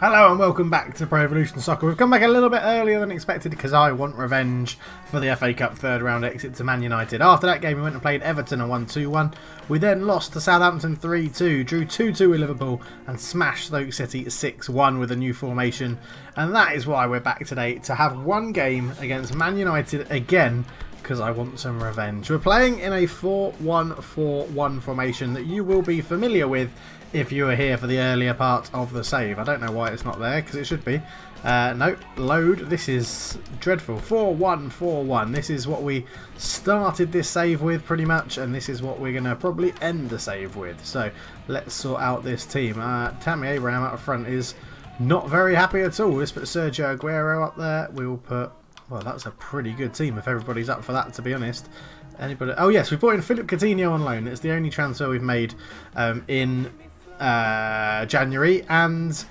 Hello and welcome back to Pro Evolution Soccer. We've come back a little bit earlier than expected because I want revenge for the FA Cup third round exit to Man United. After that game we went and played Everton and won 2-1. We then lost to Southampton 3-2, drew 2-2 with Liverpool and smashed Stoke City 6-1 with a new formation. And that is why we're back today to have one game against Man United again, because I want some revenge. We're playing in a 4-1-4-1 formation that you will be familiar with if you were here for the earlier part of the save. I don't know why it's not there, because it should be. No, load. This is dreadful. 4-1-4-1. This is what we started this save with, pretty much, and this is what we're going to probably end the save with. So, let's sort out this team. Tammy Abraham out front is not very happy at all. Let's put Sergio Aguero up there. We'll put... Well, that's a pretty good team if everybody's up for that, to be honest. Anybody? Oh, yes, we brought in Philip Coutinho on loan. It's the only transfer we've made in January, and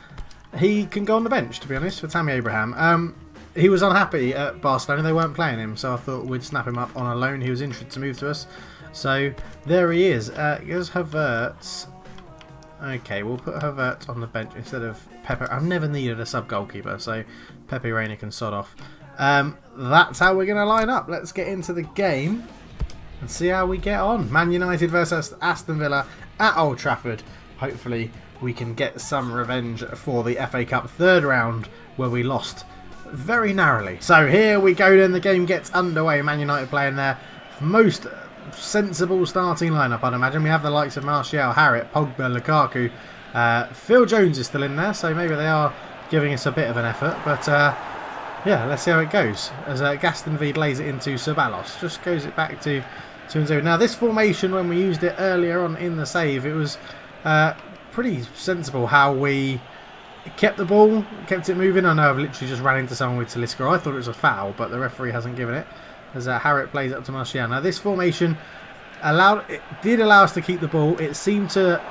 he can go on the bench, to be honest, for Tammy Abraham. He was unhappy at Barcelona. They weren't playing him, so I thought we'd snap him up on a loan. He was interested to move to us. So, there he is. Here's Havertz. Okay, we'll put Havertz on the bench instead of Pepe. I've never needed a sub-goalkeeper, so Pepe Reina can sod off. That's how we're going to line up. Let's get into the game and see how we get on. Man United versus Aston Villa at Old Trafford. Hopefully we can get some revenge for the FA Cup third round where we lost very narrowly. So here we go then. The game gets underway. Man United playing their most sensible starting lineup, I'd imagine. We have the likes of Martial, Harriet, Pogba, Lukaku. Phil Jones is still in there, so maybe they are giving us a bit of an effort. But yeah, let's see how it goes. As Aston Villa lays it into Ceballos. Just goes it back to 2-0. Now this formation, when we used it earlier on in the save, it was pretty sensible how we kept the ball, kept it moving. I know I've literally just ran into someone with Talisca. I thought it was a foul, but the referee hasn't given it. As Harriet plays up to Martial. Now this formation did allow us to keep the ball. It seemed to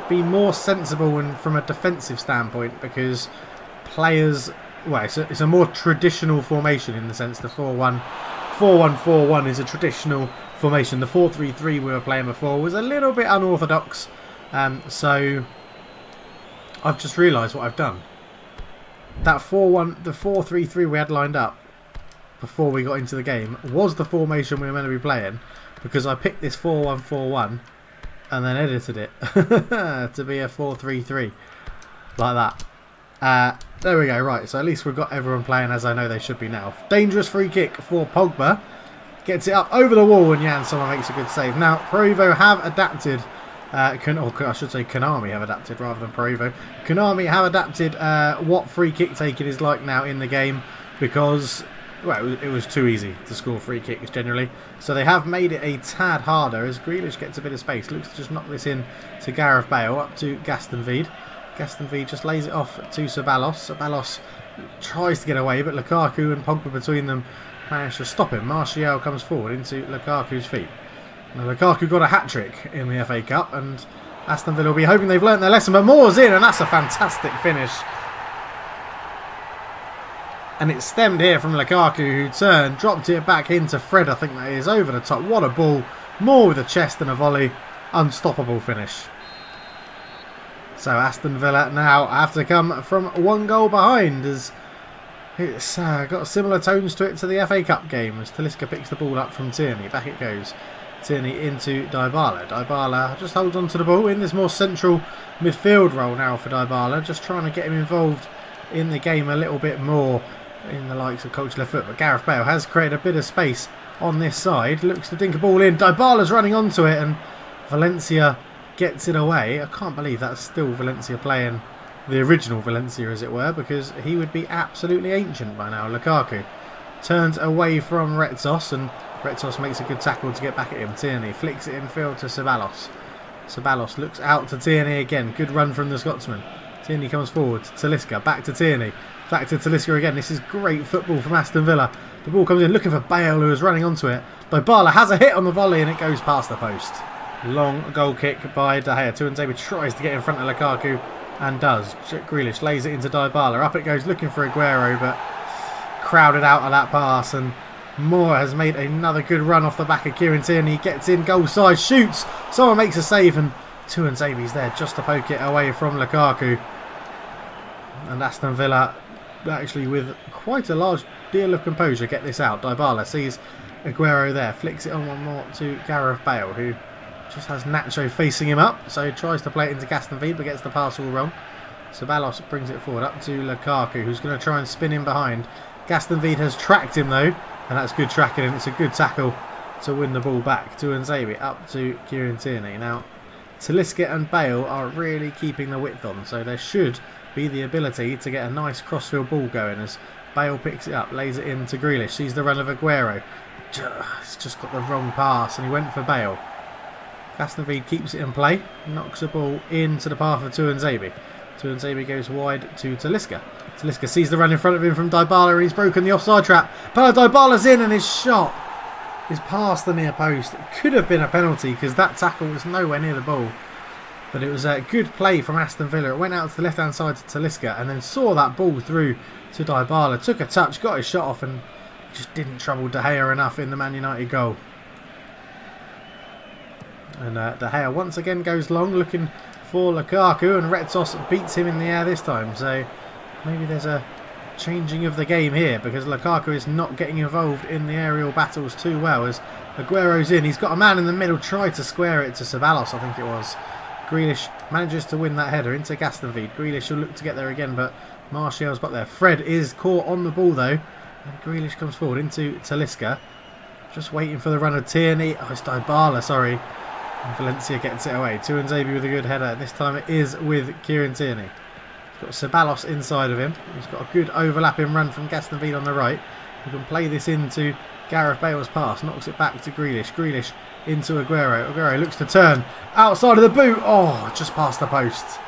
be more sensible and from a defensive standpoint because players... Well, it's a more traditional formation in the sense the 4-1-4-1 is a traditional formation. The 4-3-3 we were playing before was a little bit unorthodox. So I've just realised what I've done. That 4-1, the 4-3-3 we had lined up before we got into the game was the formation we were meant to be playing, because I picked this 4-1-4-1 and then edited it to be a 4-3-3 like that. There we go, right, so at least we've got everyone playing as I know they should be now. Dangerous free kick for Pogba. Gets it up over the wall and Jan Sommer makes a good save. Now, Provo have adapted, I should say Konami have adapted rather than Provo. Konami have adapted what free kick taking is like now in the game because, well, it was too easy to score free kicks generally. So they have made it a tad harder as Grealish gets a bit of space. Looks to just knock this in to Gareth Bale, up to Aston Villa. Aston Villa just lays it off to Ceballos. Ceballos tries to get away, but Lukaku and Pogba between them manage to stop him. Martial comes forward into Lukaku's feet. Now Lukaku got a hat-trick in the FA Cup, and Aston Villa will be hoping they've learnt their lesson, but Moore's in, and that's a fantastic finish. And it stemmed here from Lukaku, who turned, dropped it back into Fred, I think that is, over the top. What a ball. Moore with a chest and a volley. Unstoppable finish. So Aston Villa now have to come from one goal behind, as it's got similar tones to it to the FA Cup game as Talisca picks the ball up from Tierney. Back it goes. Tierney into Dybala. Dybala just holds on to the ball in this more central midfield role now for Dybala, just trying to get him involved in the game a little bit more in the likes of Coach Left Foot. But Gareth Bale has created a bit of space on this side. Looks to dink a ball in. Dybala's running onto it and Valencia gets it away. I can't believe that's still Valencia playing the original Valencia, as it were, because he would be absolutely ancient by now. Lukaku turns away from Retsos, and Retsos makes a good tackle to get back at him. Tierney flicks it in field to Ceballos. Ceballos looks out to Tierney again. Good run from the Scotsman. Tierney comes forward to Talisca. Back to Tierney. Back to Talisca again. This is great football from Aston Villa. The ball comes in looking for Bale, who is running onto it. Dybala has a hit on the volley and it goes past the post. Long goal kick by De Gea. Tuanzebe tries to get in front of Lukaku and does. Grealish lays it into Dybala. Up it goes looking for Aguero, but crowded out of that pass, and Moore has made another good run off the back of Kieran Tierney. Gets in goal side, shoots. Someone makes a save and Tuanzebe's there just to poke it away from Lukaku. And Aston Villa, actually with quite a large deal of composure, get this out. Dybala sees Aguero there, flicks it on one more to Gareth Bale, who just has Nacho facing him up, so he tries to play it into Aston Villa but gets the pass all wrong. Ceballos brings it forward up to Lukaku, who's going to try and spin in behind. Aston Villa has tracked him though, and that's good tracking, and it's a good tackle to win the ball back to Nzabi, up to Kieran Tierney. Now Talisca and Bale are really keeping the width on, so there should be the ability to get a nice crossfield ball going as Bale picks it up, lays it in to Grealish, sees the run of Aguero. It's just got the wrong pass and he went for Bale. Aston Villa keeps it in play, knocks the ball into the path of Nzabi. Nzabi goes wide to Talisca. Talisca sees the run in front of him from Dybala and he's broken the offside trap. But Dybala's in and his shot is past the near post. It could have been a penalty because that tackle was nowhere near the ball. But it was a good play from Aston Villa. It went out to the left hand side to Talisca and then saw that ball through to Dybala. Took a touch, got his shot off and just didn't trouble De Gea enough in the Man United goal. And De Gea once again goes long looking for Lukaku, and Retsos beats him in the air this time. So maybe there's a changing of the game here because Lukaku is not getting involved in the aerial battles too well as Aguero's in. He's got a man in the middle, tried to square it to Ceballos, I think it was. Grealish manages to win that header into Aston Villa. Grealish will look to get there again, but Martial's got there. Fred is caught on the ball though, and Grealish comes forward into Talisca. Just waiting for the run of Tierney. Oh, it's Dybala, sorry. And Valencia gets it away. Nzabi with a good header. This time it is with Kieran Tierney. He's got Ceballos inside of him. He's got a good overlapping run from Aston Villa on the right. He can play this into Gareth Bale's pass. Knocks it back to Grealish. Grealish into Aguero. Aguero looks to turn. Outside of the boot. Oh, just past the post.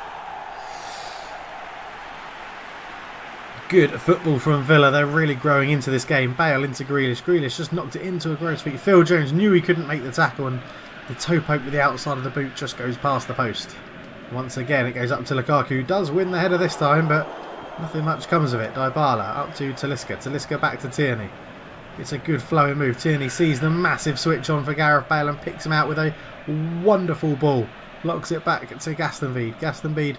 Good football from Villa. They're really growing into this game. Bale into Grealish. Grealish just knocked it into Aguero's feet. Phil Jones knew he couldn't make the tackle and the toe poke with the outside of the boot just goes past the post. Once again it goes up to Lukaku, who does win the header this time, but nothing much comes of it. Dybala up to Talisca. Talisca back to Tierney. It's a good flowing move. Tierney sees the massive switch on for Gareth Bale and picks him out with a wonderful ball. Locks it back to Aston Villa. Aston Villa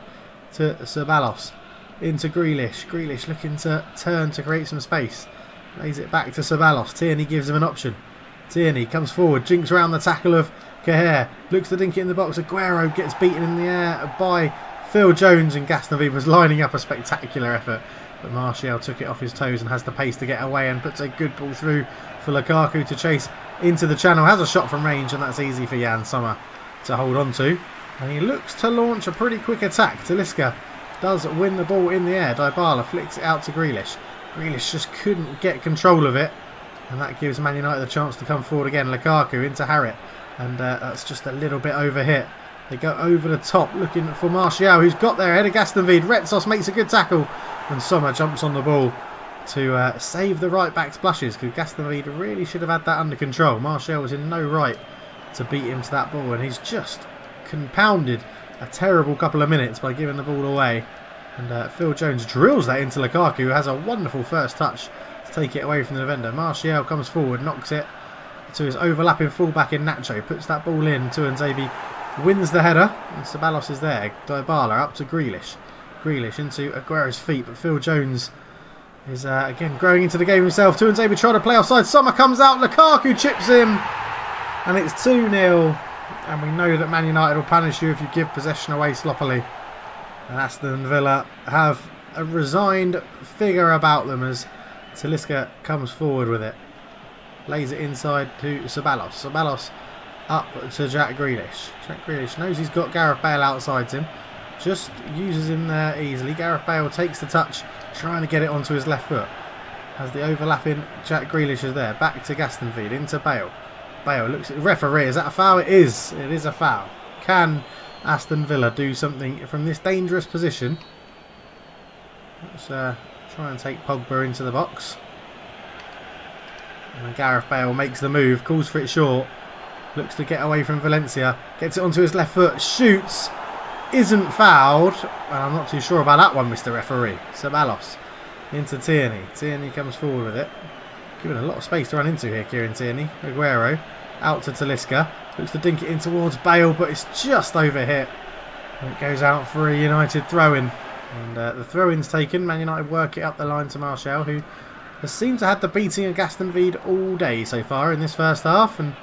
to Ceballos. Into Grealish. Grealish looking to turn to create some space. Lays it back to Ceballos. Tierney gives him an option. Tierney comes forward, jinks around the tackle of Cahier, looks to dink it in the box. Aguero gets beaten in the air by Phil Jones, and Aston Villa was lining up a spectacular effort. But Martial took it off his toes and has the pace to get away and puts a good ball through for Lukaku to chase into the channel. Has a shot from range and that's easy for Jan Sommer to hold on to. And he looks to launch a pretty quick attack. Talisca does win the ball in the air. Dybala flicks it out to Grealish. Grealish just couldn't get control of it. And that gives Man United the chance to come forward again. Lukaku into Harriet. And that's just a little bit overhit. They go over the top looking for Martial, who's got there ahead of Aston Villa. Retsos makes a good tackle. And Sommer jumps on the ball to save the right back's blushes. Because Aston Villa really should have had that under control. Martial was in no right to beat him to that ball. And he's just compounded a terrible couple of minutes by giving the ball away. And Phil Jones drills that into Lukaku, who has a wonderful first touch to take it away from the defender. Martial comes forward, knocks it to his overlapping fullback in Nacho, puts that ball in to Nzabi, wins the header, and Ceballos is there. Dybala up to Grealish. Grealish into Aguero's feet, but Phil Jones is again growing into the game himself. Nzabi trying to play offside. Sommer comes out, Lukaku chips him, and it's 2-0. And we know that Man United will punish you if you give possession away sloppily. And Aston Villa have a resigned figure about them as Talisca comes forward with it. Lays it inside to Ceballos. Ceballos up to Jack Grealish. Jack Grealish knows he's got Gareth Bale outside him. Just uses him there easily. Gareth Bale takes the touch, trying to get it onto his left foot. As the overlapping Jack Grealish is there. Back to Aston Villa, into Bale. Bale looks at the referee. Is that a foul? It is. It is a foul. Can Aston Villa do something from this dangerous position? Let's try and take Pogba into the box. And Gareth Bale makes the move, calls for it short, looks to get away from Valencia, gets it onto his left foot, shoots, isn't fouled, and I'm not too sure about that one, Mr. Referee. Ceballos into Tierney. Tierney comes forward with it, given a lot of space to run into here, Kieran Tierney. Aguero out to Talisca, looks to dink it in towards Bale, but it's just overhit. And it goes out for a United throw-in. And the throw-in's taken. Man United work it up the line to Martial, who has seemed to have the beating of Aston Villa all day so far in this first half. And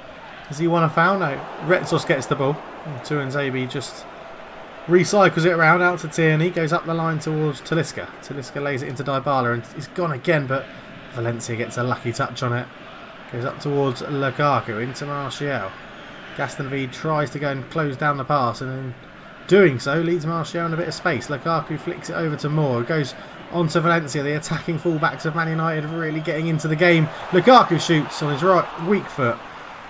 does he want a foul? No. Retsos gets the ball. Tuanzebe just recycles it around out to Tierney. Goes up the line towards Talisca. Talisca lays it into Dybala and he's gone again, but Valencia gets a lucky touch on it. Goes up towards Lukaku into Martial. Aston Villa tries to go and close down the pass, and in doing so leads Martial in a bit of space. Lukaku flicks it over to Moore. Goes on to Valencia. The attacking fullbacks of Man United really getting into the game. Lukaku shoots on his right weak foot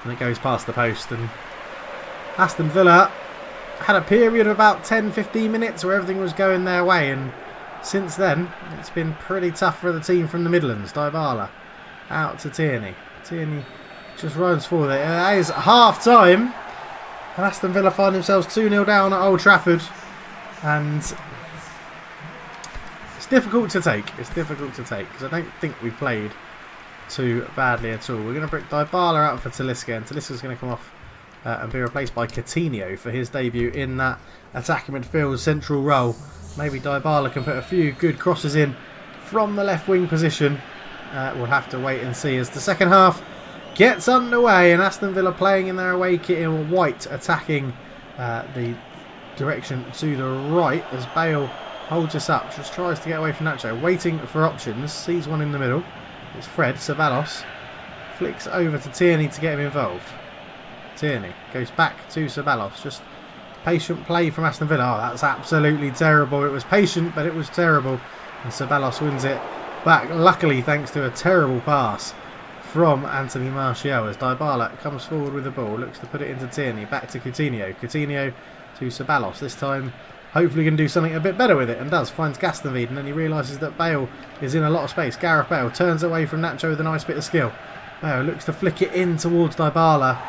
and it goes past the post. And Aston Villa had a period of about 10-15 minutes where everything was going their way, and since then it's been pretty tough for the team from the Midlands. Dybala out to Tierney. Tierney just runs forward. It is half time and Aston Villa find themselves 2-0 down at Old Trafford, and it's difficult to take. It's difficult to take because I don't think we've played too badly at all. We're going to bring Dybala out for Talisca, and Talisca's going to come off and be replaced by Coutinho for his debut in that attacking midfield central role. Maybe Dybala can put a few good crosses in from the left wing position. We'll have to wait and see as the second half gets underway, and Aston Villa playing in their away kit in white, attacking the direction to the right as Bale holds us up, just tries to get away from Nacho, waiting for options, sees one in the middle. It's Fred. Ceballos flicks over to Tierney to get him involved. Tierney goes back to Ceballos. Just patient play from Aston Villa. Oh, that's absolutely terrible. It was patient, but it was terrible. And Ceballos wins it back, luckily thanks to a terrible pass from Anthony Martial as Dybala comes forward with the ball. Looks to put it into Tierney. Back to Coutinho. Coutinho to Ceballos. This time hopefully can do something a bit better with it, and does. Finds Aston Villa, and then he realises that Bale is in a lot of space. Gareth Bale turns away from Nacho with a nice bit of skill. Bale looks to flick it in towards Dybala,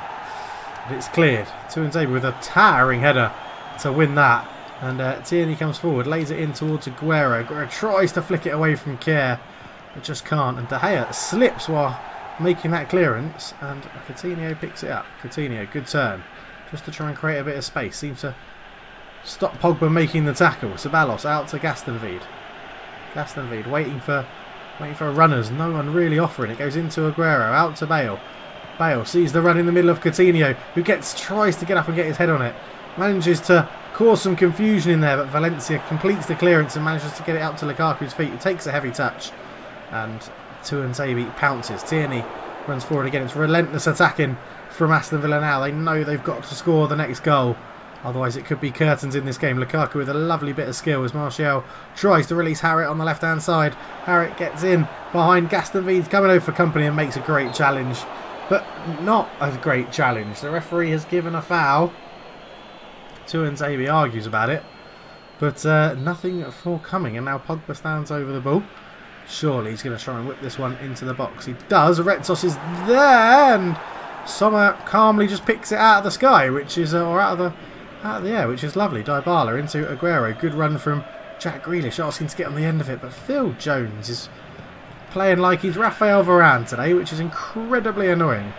but it's cleared. Tuanzebe with a towering header to win that. And Tierney comes forward, lays it in towards Aguero. Aguero tries to flick it away from Kjaer, but just can't. And De Gea slips while making that clearance, and Coutinho picks it up. Coutinho, good turn, just to try and create a bit of space. Seems to stop Pogba making the tackle. Ceballos out to Aston Villa. Aston Villa waiting for runners. No one really offering. It goes into Aguero, out to Bale. Bale sees the run in the middle of Coutinho, who tries to get up and get his head on it. Manages to cause some confusion in there, but Valencia completes the clearance and manages to get it up to Lukaku's feet. He takes a heavy touch, and Tuanzebe pounces. Tierney runs forward again. It's relentless attacking from Aston Villa now. They know they've got to score the next goal, otherwise it could be curtains in this game. Lukaku with a lovely bit of skill as Martial tries to release Harriet on the left hand side. Harriet gets in behind Aston Villa, coming over for company, and makes a great challenge, but not a great challenge. The referee has given a foul. Tuanzebe argues about it, but nothing forthcoming, and now Pogba stands over the ball. Surely he's going to try and whip this one into the box. He does. Retsos is there, and Sommer calmly just picks it out of the sky, which is or out of the air, which is lovely. Dybala into Aguero. Good run from Jack Grealish, asking to get on the end of it, but Phil Jones is playing like he's Raphael Varane today, which is incredibly annoying.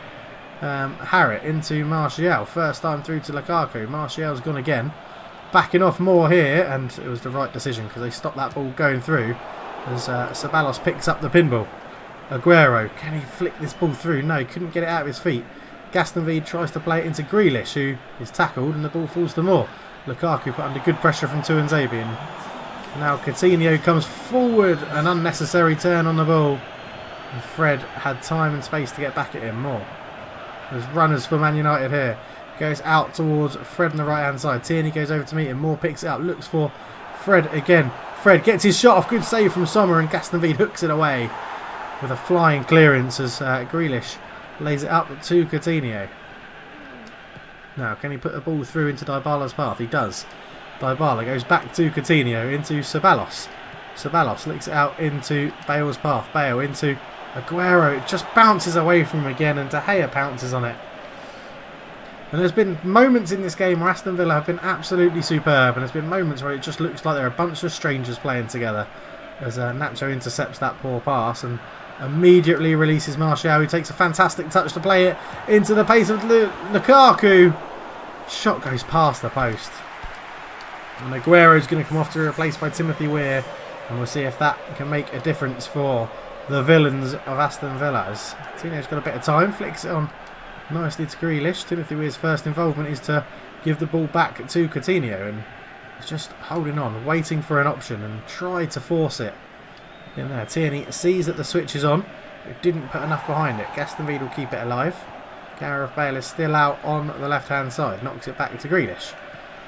Harriet into Martial. First time through to Lukaku. Martial's gone again. Backing off more here, and it was the right decision because they stopped that ball going through as Ceballos picks up the pinball. Aguero, can he flick this ball through? No, he couldn't get it out of his feet. Aston Villa tries to play it into Grealish, who is tackled, and the ball falls to Moore. Lukaku put under good pressure from Tuanzebe, and now Coutinho comes forward. An unnecessary turn on the ball, and Fred had time and space to get back at him. Moore. There's runners for Man United here. Goes out towards Fred on the right hand side. Tierney goes over to meet him. Moore picks it up. Looks for Fred again. Fred gets his shot off. Good save from Sommer, and Aston Villa hooks it away with a flying clearance as Grealish lays it up to Coutinho. Now, can he put the ball through into Dybala's path? He does. Dybala goes back to Coutinho into Ceballos. Ceballos licks it out into Bale's path. Bale into Aguero. It just bounces away from him again, and De Gea pounces on it. And there's been moments in this game where Aston Villa have been absolutely superb, and there's been moments where it just looks like they're a bunch of strangers playing together as Nacho intercepts that poor pass and immediately releases Martial, who takes a fantastic touch to play it into the pace of Lukaku. Shot goes past the post. And Aguero's going to come off to be replaced by Timothy Weir. And we'll see if that can make a difference for the villains of Aston Villa. As Coutinho's got a bit of time, flicks it on nicely to Grealish. Timothy Weir's first involvement is to give the ball back to Coutinho. And he's just holding on, waiting for an option and tried to force it in there. Tierney sees that the switch is on. It didn't put enough behind it. Aston Villa will keep it alive. Gareth Bale is still out on the left-hand side. Knocks it back to Grealish.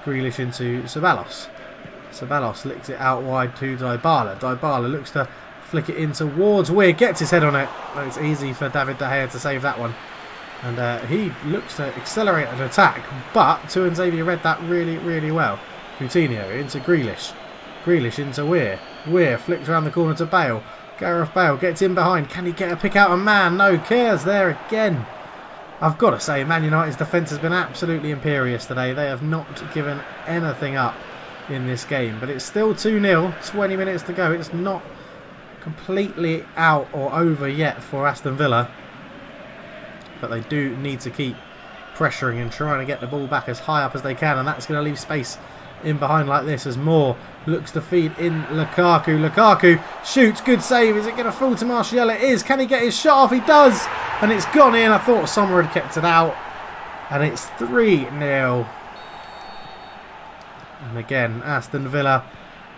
Grealish into Ceballos. Ceballos licks it out wide to Dybala. Dybala looks to flick it in towards Weir. Gets his head on it. But it's easy for David De Gea to save that one. And he looks to accelerate an attack. But Tuanzebe read that really, really well. Coutinho into Grealish. Grealish into Weir. Weir flicks around the corner to Bale. Gareth Bale gets in behind. Can he get a pick out a man? No, cares there again. I've got to say, Man United's defence has been absolutely imperious today. They have not given anything up in this game. But it's still 2-0, 20 minutes to go. It's not completely out or over yet for Aston Villa. But they do need to keep pressuring and trying to get the ball back as high up as they can. And that's going to leave space in behind like this as Moore looks to feed in Lukaku. Lukaku shoots, good save. Is it going to fall to Martial? It is. Can he get his shot off? He does. And it's gone in. I thought Sommer had kept it out. And it's 3-0. And again, Aston Villa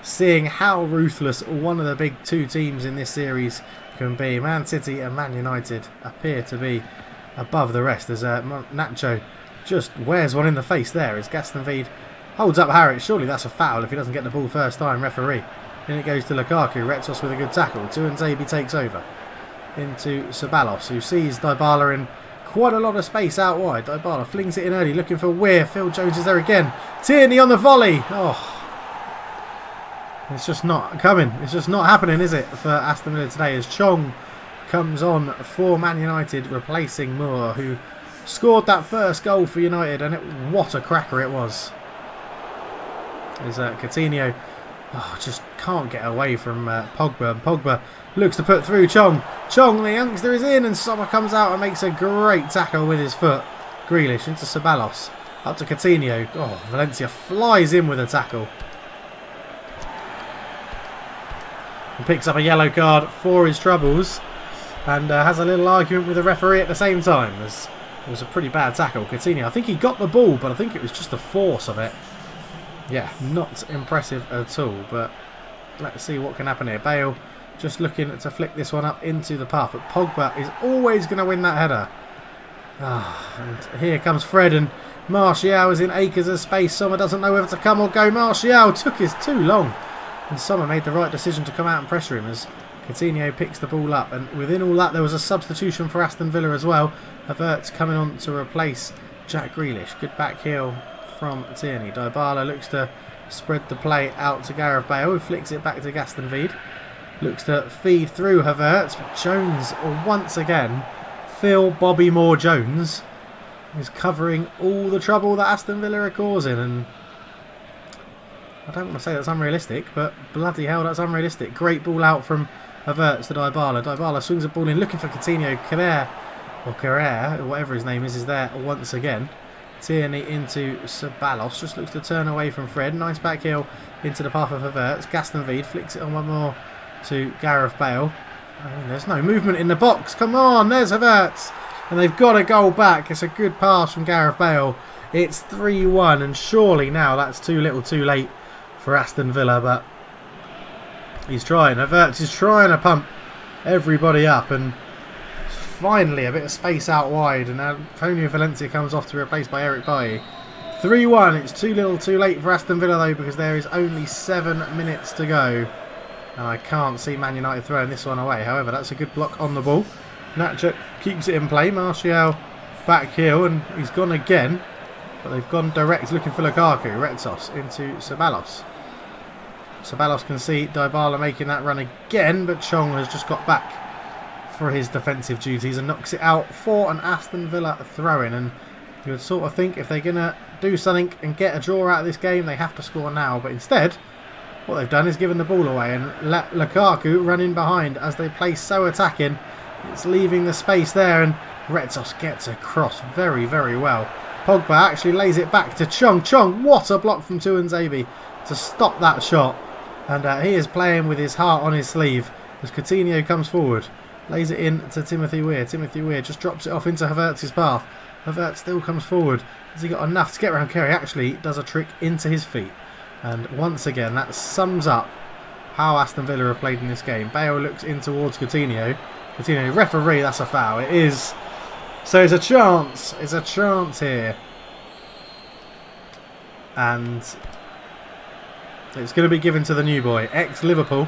seeing how ruthless one of the big two teams in this series can be. Man City and Man United appear to be above the rest as Nacho just wears one in the face there as Gaston Veed holds up Harris. Surely that's a foul if he doesn't get the ball first time, referee. Then it goes to Lukaku. Retsos with a good tackle. Tuanzebe takes over. Into Ceballos, who sees Dybala in quite a lot of space out wide. Dybala flings it in early, looking for Weir. Phil Jones is there again. Tierney on the volley. Oh, it's just not coming. It's just not happening, is it, for Aston Villa today as Chong comes on for Man United, replacing Moore, who scored that first goal for United, and what a cracker it was. Is Coutinho just can't get away from Pogba. And Pogba looks to put through Chong. Chong, the youngster, is in, and Sommer comes out and makes a great tackle with his foot. Grealish into Ceballos. Up to Coutinho. Oh, Valencia flies in with a tackle. And picks up a yellow card for his troubles. And has a little argument with the referee at the same time. As it was a pretty bad tackle. Coutinho, I think he got the ball, but I think it was just the force of it. Yeah, not impressive at all, but let's see what can happen here. Bale just looking to flick this one up into the path, but Pogba is always going to win that header. And here comes Fred, and Martial is in acres of space. Sommer doesn't know whether to come or go. Martial took his too long, and Sommer made the right decision to come out and pressure him as Coutinho picks the ball up. And within all that, there was a substitution for Aston Villa as well. Havertz coming on to replace Jack Grealish. Good back heel from Tierney. Dybala looks to spread the play out to Gareth Bale, who flicks it back to Gaston Veed. Looks to feed through Havertz, but Jones once again, Phil Bobby Moore Jones, is covering all the trouble that Aston Villa are causing. And I don't want to say that's unrealistic, but bloody hell, that's unrealistic. Great ball out from Havertz to Dybala. Dybala swings the ball in, looking for Coutinho. Carrere, whatever his name is there once again. Tierney into Ceballos, just looks to turn away from Fred. Nice back heel into the path of Havertz. Gaston Veed flicks it on one more to Gareth Bale. I mean, there's no movement in the box. Come on, there's Havertz. And they've got a goal back. It's a good pass from Gareth Bale. It's 3-1, and surely now that's too little too late for Aston Villa, but he's trying. Havertz is trying to pump everybody up, and finally a bit of space out wide, and now Antonio Valencia comes off to be replaced by Eric Bailly. 3-1. It's too little too late for Aston Villa though, because there is only 7 minutes to go, and I can't see Man United throwing this one away. However, that's a good block on the ball. Nacho keeps it in play. Martial back heel, and he's gone again, but they've gone direct looking for Lukaku. Retsos into Ceballos. Ceballos can see Dybala making that run again, but Chong has just got back for his defensive duties and knocks it out for an Aston Villa throw-in. And you would sort of think if they're going to do something and get a draw out of this game, they have to score now. But instead, what they've done is given the ball away and let Lukaku run in behind as they play so attacking. It's leaving the space there, and Retsos gets across very, very well. Pogba actually lays it back to Chong. Chong, what a block from Tuanzebe to stop that shot. And he is playing with his heart on his sleeve as Coutinho comes forward. Lays it in to Timothy Weir. Timothy Weir just drops it off into Havertz's path. Havertz still comes forward. Has he got enough to get around Kerry? Actually does a trick into his feet. And once again, that sums up how Aston Villa have played in this game. Bale looks in towards Coutinho. Coutinho, referee, that's a foul. It is. So it's a chance. It's a chance here. And it's going to be given to the new boy. Ex-Liverpool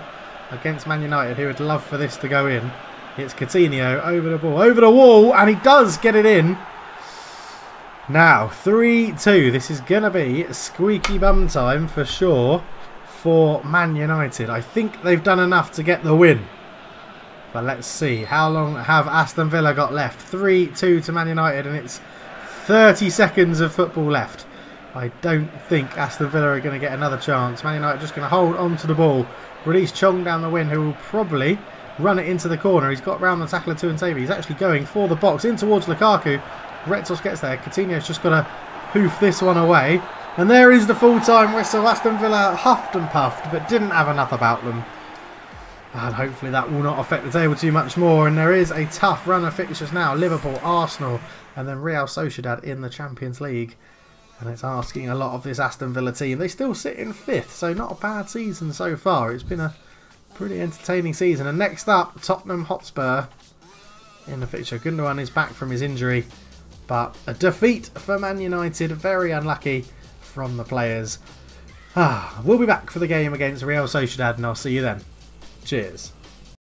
against Man United, who would love for this to go in. It's Coutinho over the ball, over the wall, and he does get it in. Now, 3-2. This is going to be squeaky bum time for sure for Man United. I think they've done enough to get the win. But let's see. How long have Aston Villa got left? 3-2 to Man United, and it's 30 seconds of football left. I don't think Aston Villa are going to get another chance. Man United just going to hold on to the ball. Release Chong down the wing, who will probably run it into the corner. He's got round the tackler to Tuanzebe. He's actually going for the box in towards Lukaku. Retzos gets there. Coutinho's just got to hoof this one away. And there is the full-time whistle. Aston Villa huffed and puffed, but didn't have enough about them. And hopefully that will not affect the table too much more. And there is a tough run of fixtures now. Liverpool, Arsenal, and then Real Sociedad in the Champions League. And it's asking a lot of this Aston Villa team. They still sit in 5th, so not a bad season so far. It's been a pretty entertaining season. And next up, Tottenham Hotspur in the fixture. Gundogan is back from his injury. But a defeat for Man United. Very unlucky from the players. We'll be back for the game against Real Sociedad, and I'll see you then. Cheers.